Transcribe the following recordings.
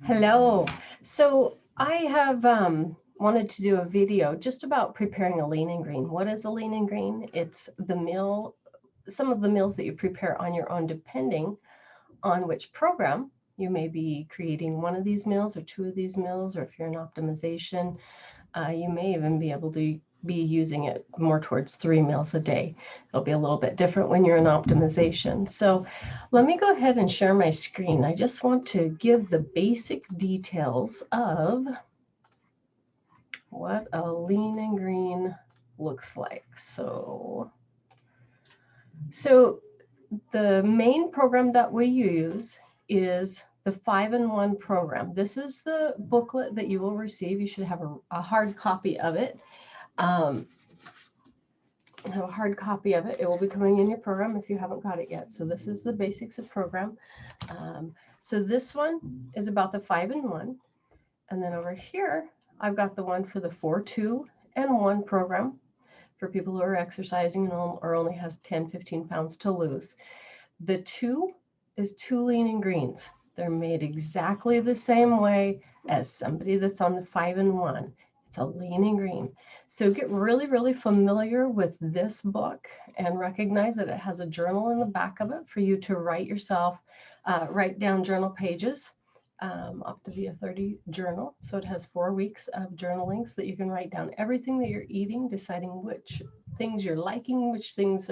Hello. So I have wanted to do a video just about preparing a lean and green. What is a lean and green? It's the meal, some of the meals that you prepare on your own, depending on which program. You may be creating one of these meals or two of these meals, or if you're in optimization, you may even be able to be using it more towards 3 meals a day. It'll be a little bit different when you're in optimization. So let me go ahead and share my screen. I just want to give the basic details of what a lean and green looks like. So the main program that we use is the 5-in-1 program. This is the booklet that you will receive. You should have a hard copy of it. Have a hard copy of it. It will be coming in your program if you haven't got it yet. So this is the basics of program. So this one is about the 5-in-1. And then over here, I've got the one for the 4-2-and-1 program for people who are exercising or only has 10, 15 pounds to lose. The 2 is 2 lean and greens. They're made exactly the same way as somebody that's on the 5-in-1. It's a lean and green. So get really, really familiar with this book and recognize that it has a journal in the back of it for you to write down journal pages. Optavia 30 journal. So it has 4 weeks of journaling so that you can write down everything that you're eating, deciding which things you're liking, which things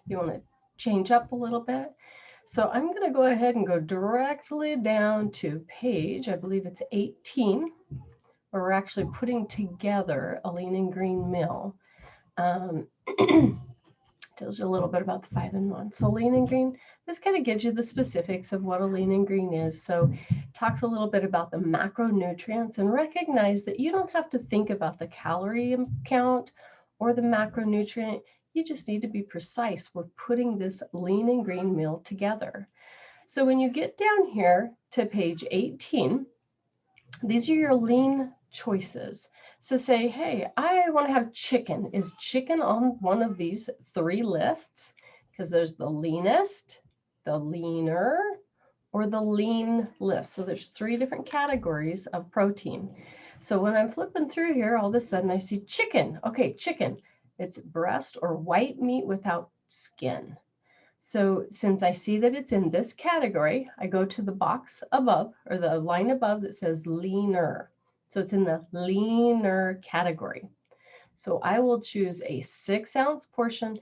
you want to change up a little bit. So I'm going to go ahead and go directly down to page, I believe it's 18, where we're actually putting together a lean and green meal. Tells you a little bit about the 5-in-1. So lean and green, this kind of gives you the specifics of what a lean and green is. So talks a little bit about the macronutrients, and recognize that you don't have to think about the calorie count or the macronutrient. You just need to be precise with putting this lean and green meal together. So when you get down here to page 18, these are your lean choices. So say, hey, I want to have chicken. Is chicken on one of these 3 lists? Because there's the leanest, the leaner, or the lean list. So there's 3 different categories of protein. So when I'm flipping through here, all of a sudden I see chicken. Okay, chicken. It's breast or white meat without skin. So since I see that it's in this category, I go to the box above, or the line above, that says leaner. So it's in the leaner category. So I will choose a 6-ounce portion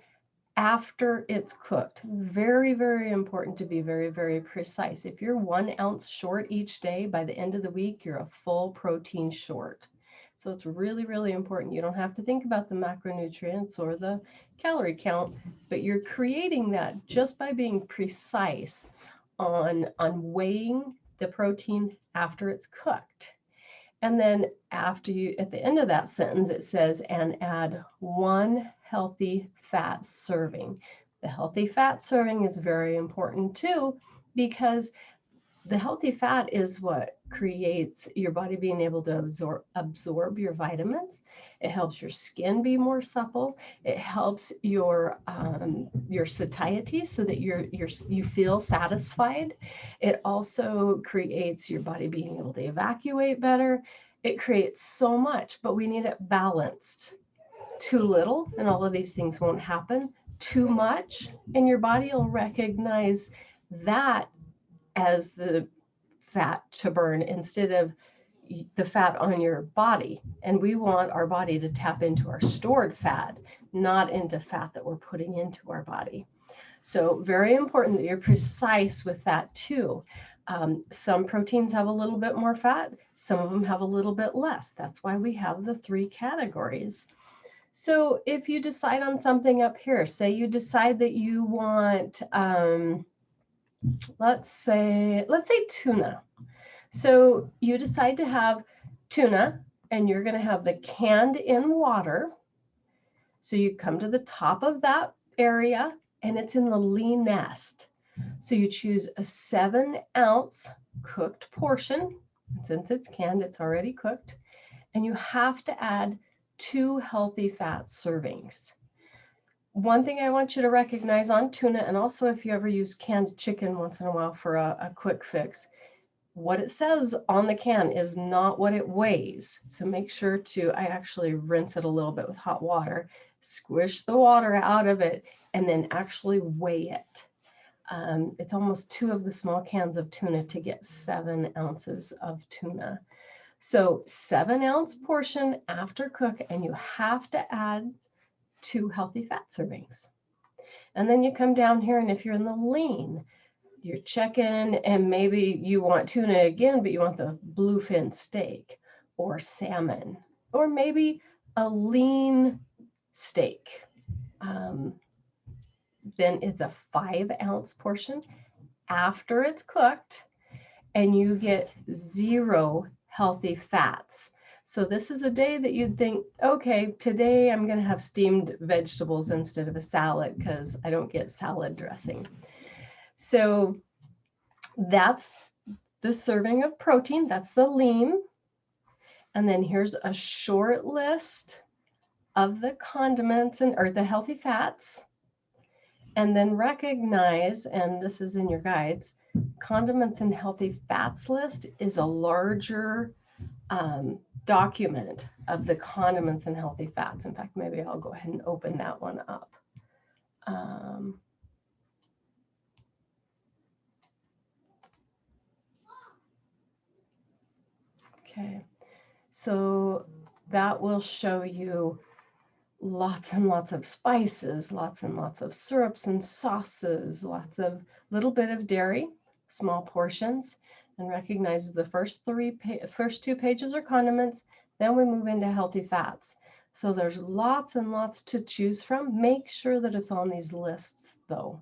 after it's cooked. Very, very important to be very, very precise. If you're 1 ounce short each day, by the end of the week, you're a full protein short. So it's really, really important. You don't have to think about the macronutrients or the calorie count, but you're creating that just by being precise on weighing the protein after it's cooked. And then at the end of that sentence, it says, and add 1 healthy fat serving. The healthy fat serving is very important too, because the healthy fat is what creates your body being able to absorb your vitamins. It helps your skin be more supple. It helps your satiety so that you feel satisfied. It also creates your body being able to evacuate better. It creates so much, but we need it balanced. Too little, and all of these things won't happen. Too much, and your body will recognize that as the fat to burn instead of the fat on your body. And we want our body to tap into our stored fat, not into fat that we're putting into our body. So very important that you're precise with that too. Some proteins have a little bit more fat, some of them have a little bit less. That's why we have the 3 categories. So if you decide on something up here, say you decide that you want, let's say tuna. So you decide to have tuna, and you're going to have the canned in water. So you come to the top of that area, and it's in the leanest. So you choose a 7-ounce cooked portion. Since it's canned, it's already cooked. And you have to add 2 healthy fat servings. One thing I want you to recognize on tuna, and also if you ever use canned chicken once in a while for a quick fix, what it says on the can is not what it weighs. So make sure to, I actually rinse it a little bit with hot water, squish the water out of it, and then actually weigh it. It's almost 2 of the small cans of tuna to get 7 ounces of tuna. So 7-ounce portion after cook, and you have to add 2 healthy fat servings. And then you come down here, and if you're in the lean, you're checking, and maybe you want tuna again, but you want the bluefin steak or salmon, or maybe a lean steak. Then it's a 5-ounce portion after it's cooked, and you get 0 healthy fats. So this is a day that you'd think, okay, today I'm going to have steamed vegetables instead of a salad because I don't get salad dressing. So that's the serving of protein. That's the lean. And then here's a short list of the condiments or the healthy fats. And then recognize, and this is in your guides, condiments and healthy fats list is a larger document of the condiments and healthy fats. In fact, maybe I'll go ahead and open that one up. Okay, so that will show you lots and lots of spices, lots and lots of syrups and sauces, lots of little bit of dairy, small portions, and recognize the first 2 pages are condiments. Then we move into healthy fats. So there's lots and lots to choose from. Make sure that it's on these lists though.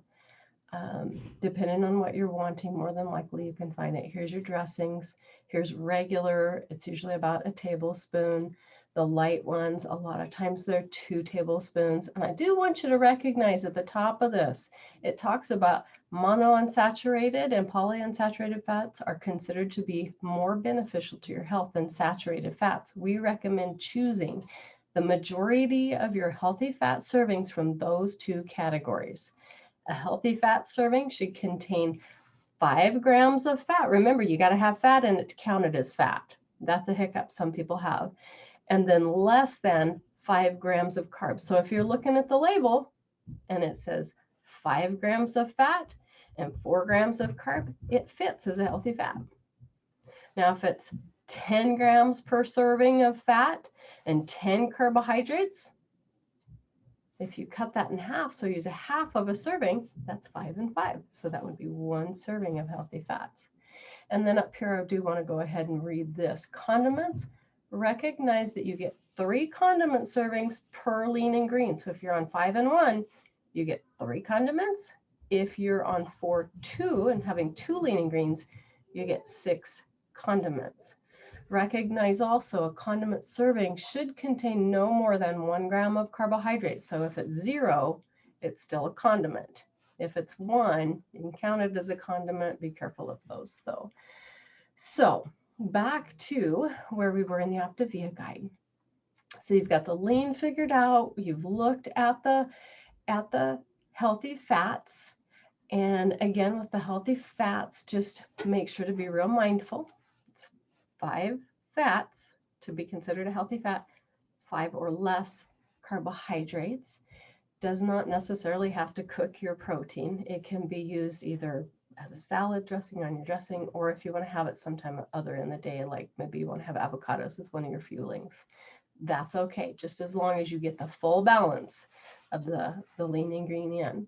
Depending on what you're wanting, more than likely you can find it. Here's your dressings. Here's regular. It's usually about a tablespoon. The light ones, a lot of times they're 2 tablespoons. And I do want you to recognize at the top of this, it talks about monounsaturated and polyunsaturated fats are considered to be more beneficial to your health than saturated fats. We recommend choosing the majority of your healthy fat servings from those 2 categories. A healthy fat serving should contain 5 grams of fat. Remember, you got to have fat in it to count it as fat. That's a hiccup some people have. And then less than 5 grams of carbs. So if you're looking at the label and it says 5 grams of fat and 4 grams of carb, it fits as a healthy fat. Now, if it's 10 grams per serving of fat and 10 carbohydrates, if you cut that in half, so use a half of a serving, that's 5 and 5. So that would be 1 serving of healthy fats. And then up here, I do want to go ahead and read this. Condiments, recognize that you get 3 condiment servings per lean and green. So if you're on 5 and 1, you get 3 condiments. If you're on 4-2 and having 2 lean and greens, you get 6 condiments. Recognize also a condiment serving should contain no more than 1 gram of carbohydrates. So if it's 0, it's still a condiment. If it's 1, you can count it as a condiment. Be careful of those though. So back to where we were in the Optavia guide. So you've got the lean figured out. You've looked at the healthy fats. And again, with the healthy fats, just make sure to be real mindful. 5 fats to be considered a healthy fat, 5 or less carbohydrates. Does not necessarily have to cook your protein. It can be used either as a salad dressing on your dressing, or if you want to have it sometime other in the day, like maybe you want to have avocados as one of your fuelings. That's okay, just as long as you get the full balance of the lean and green in.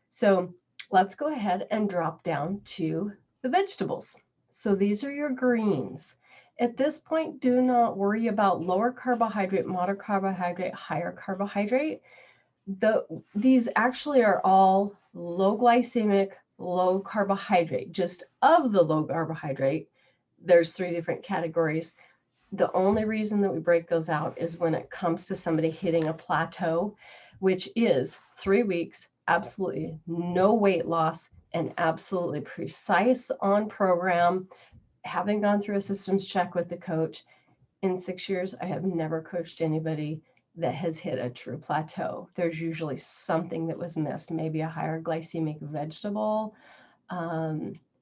So let's go ahead and drop down to the vegetables. So these are your greens. At this point, do not worry about lower carbohydrate, moderate carbohydrate, higher carbohydrate. These actually are all low glycemic, low carbohydrate. Just of the low carbohydrate, there's 3 different categories. The only reason that we break those out is when it comes to somebody hitting a plateau, which is 3 weeks, absolutely no weight loss, and absolutely precise on program. Having gone through a systems check with the coach, in 6 years, I have never coached anybody that has hit a true plateau. There's usually something that was missed, maybe a higher glycemic vegetable,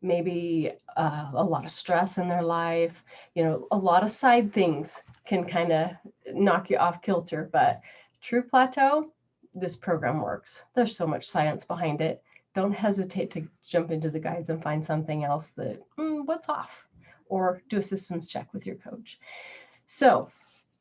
maybe a lot of stress in their life, a lot of side things can kind of knock you off kilter. But true plateau, this program works. There's so much science behind it. Don't hesitate to jump into the guides and find something else that, what's off? Or do a systems check with your coach. So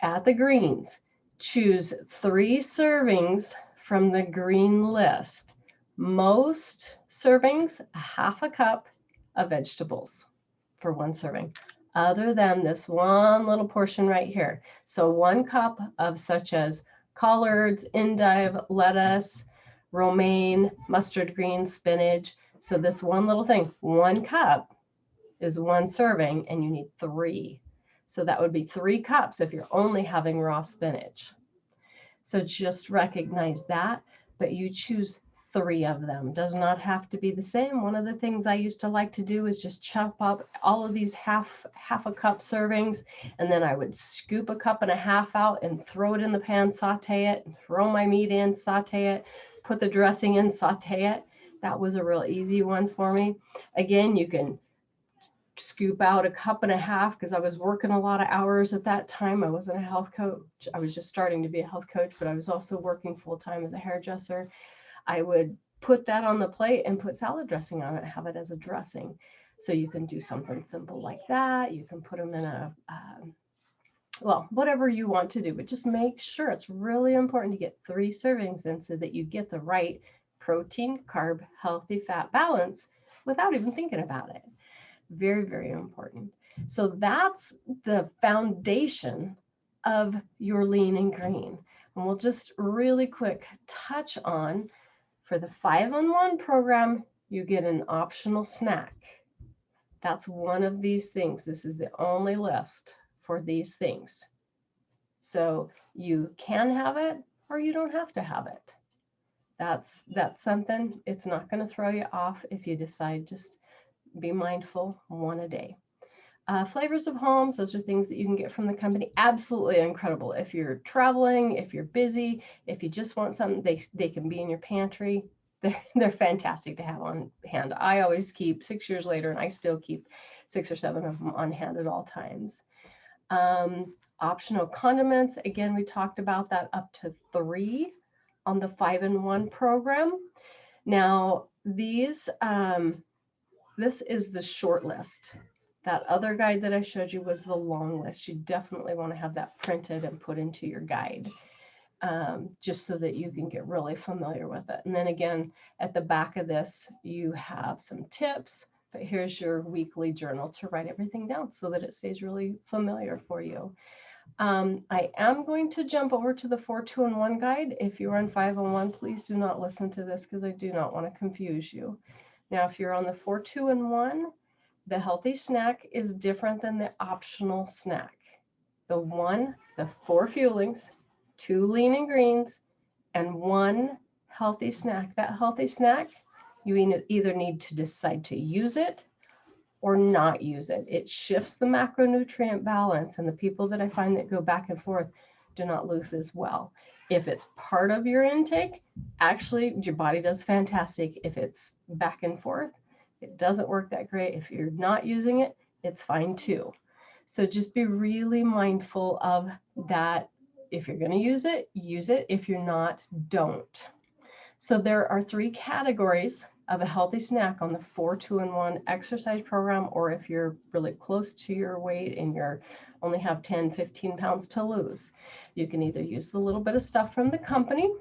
at the greens, choose 3 servings from the green list. Most servings, a half a cup of vegetables for 1 serving, other than this one little portion right here. So 1 cup of such as collards, endive, lettuce, romaine, mustard greens, spinach. So this one little thing, 1 cup is 1 serving, and you need 3. So that would be 3 cups if you're only having raw spinach. So just recognize that, but you choose 3 of them. Does not have to be the same. One of the things I used to like to do is just chop up all of these half a cup servings, and then I would scoop a cup and a half out and throw it in the pan, saute it, throw my meat in, saute it, put the dressing in, saute it. That was a real easy one for me. Again, you can scoop out a cup and a half because I was working a lot of hours at that time. I wasn't a health coach. I was just starting to be a health coach, but I was also working full time as a hairdresser. I would put that on the plate and put salad dressing on it, have it as a dressing. So you can do something simple like that. You can put them in a, well, whatever you want to do, but just make sure. It's really important to get 3 servings in so that you get the right protein, carb, healthy fat balance without even thinking about it. Very, very important. So that's the foundation of your lean and green. And we'll just really quick touch on, for the 5-in-1 program, you get an optional snack. That's one of these things. This is the only list for these things. So you can have it or you don't have to have it. That's something. It's not going to throw you off if you decide just be mindful, 1 a day. Flavors of homes, those are things that you can get from the company. Absolutely incredible. If you're traveling, if you're busy, if you just want something, they can be in your pantry. They're fantastic to have on hand. I always keep, 6 years later, and I still keep 6 or 7 of them on hand at all times. Optional condiments, again, we talked about that, up to 3 on the 5-in-1 program. Now, these, this is the short list. That other guide that I showed you was the long list. You definitely want to have that printed and put into your guide, just so that you can get really familiar with it. And then again, at the back of this, you have some tips, but here's your weekly journal to write everything down so that it stays really familiar for you. I am going to jump over to the 4-2-in-1 guide. If you're on 5-in-1, please do not listen to this because I do not want to confuse you. Now, if you're on the 4-2-in-1, the healthy snack is different than the optional snack. The 4 fuelings, 2 lean and greens, and 1 healthy snack. That healthy snack, you either need to decide to use it or not use it. It shifts the macronutrient balance, and the people that I find that go back and forth do not lose as well. If it's part of your intake, actually your body does fantastic. If it's back and forth, it doesn't work that great. If you're not using it, it's fine too. So just be really mindful of that. If you're going to use it, use it. If you're not, don't. So there are 3 categories of a healthy snack on the 4-2-in-1 exercise program, or if you're really close to your weight and you're only have 10, 15 pounds to lose. You can either use the little bit of stuff from the company,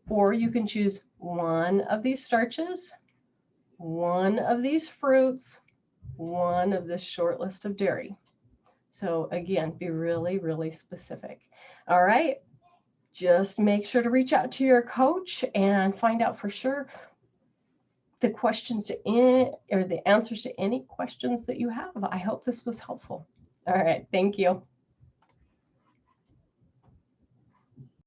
or you can choose 1 of these starches, 1 of these fruits, 1 of this short list of dairy. So again, be really, really specific. All right. Just make sure to reach out to your coach and find out for sure the questions to or the answers to any questions that you have. I hope this was helpful. All right. Thank you.